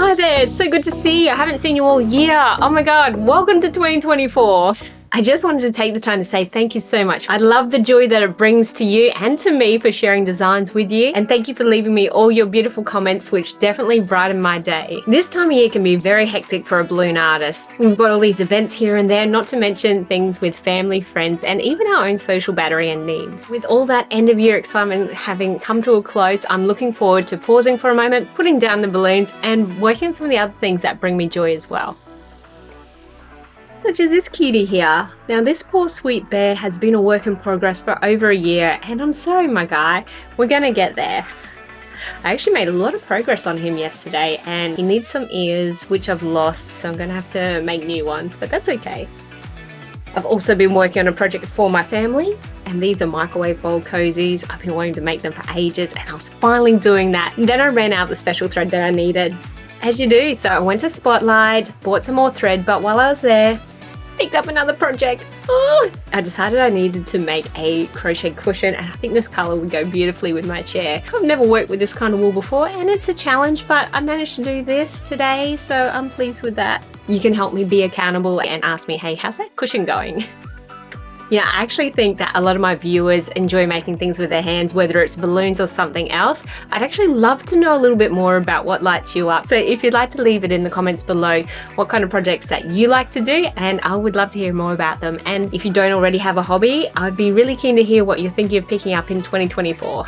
Hi there, it's so good to see you. I haven't seen you all year. Oh my God, welcome to 2024. I just wanted to take the time to say thank you so much. I love the joy that it brings to you and to me for sharing designs with you. And thank you for leaving me all your beautiful comments, which definitely brighten my day. This time of year can be very hectic for a balloon artist. We've got all these events here and there, not to mention things with family, friends, and even our own social battery and needs. With all that end of year excitement having come to a close, I'm looking forward to pausing for a moment, putting down the balloons, and working on some of the other things that bring me joy as well. Such as this cutie here. Now this poor sweet bear has been a work in progress for over a year, and I'm sorry my guy, we're gonna get there. I actually made a lot of progress on him yesterday, and he needs some ears which I've lost, so I'm gonna have to make new ones, but that's okay. I've also been working on a project for my family, and these are microwave bowl cozies. I've been wanting to make them for ages, and I was finally doing that. And then I ran out of the special thread that I needed. As you do, so I went to Spotlight, bought some more thread, but while I was there, picked up another project. Oh, I decided I needed to make a crochet cushion, and I think this color would go beautifully with my chair. I've never worked with this kind of wool before, and it's a challenge, but I managed to do this today, so I'm pleased with that. You can help me be accountable and ask me, hey, how's that cushion going? Yeah, I actually think that a lot of my viewers enjoy making things with their hands, whether it's balloons or something else. I'd actually love to know a little bit more about what lights you up. So if you'd like to leave it in the comments below, what kind of projects that you like to do, and I would love to hear more about them. And if you don't already have a hobby, I'd be really keen to hear what you're thinking of picking up in 2024.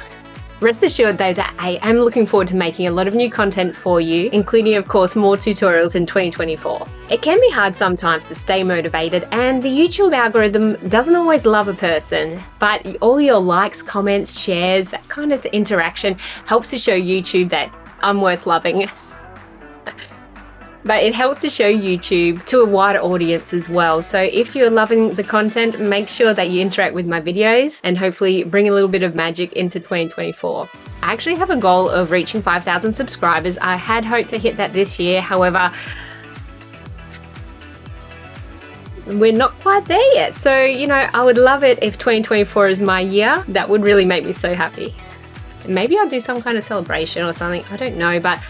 Rest assured though that I am looking forward to making a lot of new content for you, including of course more tutorials in 2024. It can be hard sometimes to stay motivated, and the YouTube algorithm doesn't always love a person, but all your likes, comments, shares, that kind of interaction helps to show YouTube that I'm worth loving. But it helps to show YouTube to a wider audience as well. So if you're loving the content, make sure that you interact with my videos and hopefully bring a little bit of magic into 2024. I actually have a goal of reaching 5,000 subscribers. I had hoped to hit that this year. However, we're not quite there yet. So, you know, I would love it if 2024 is my year. That would really make me so happy. Maybe I'll do some kind of celebration or something. I don't know, but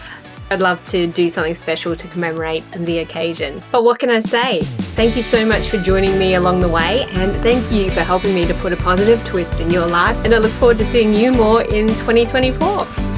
I'd love to do something special to commemorate the occasion. But what can I say? Thank you so much for joining me along the way, and thank you for helping me to put a positive twist in your life, and I look forward to seeing you more in 2024.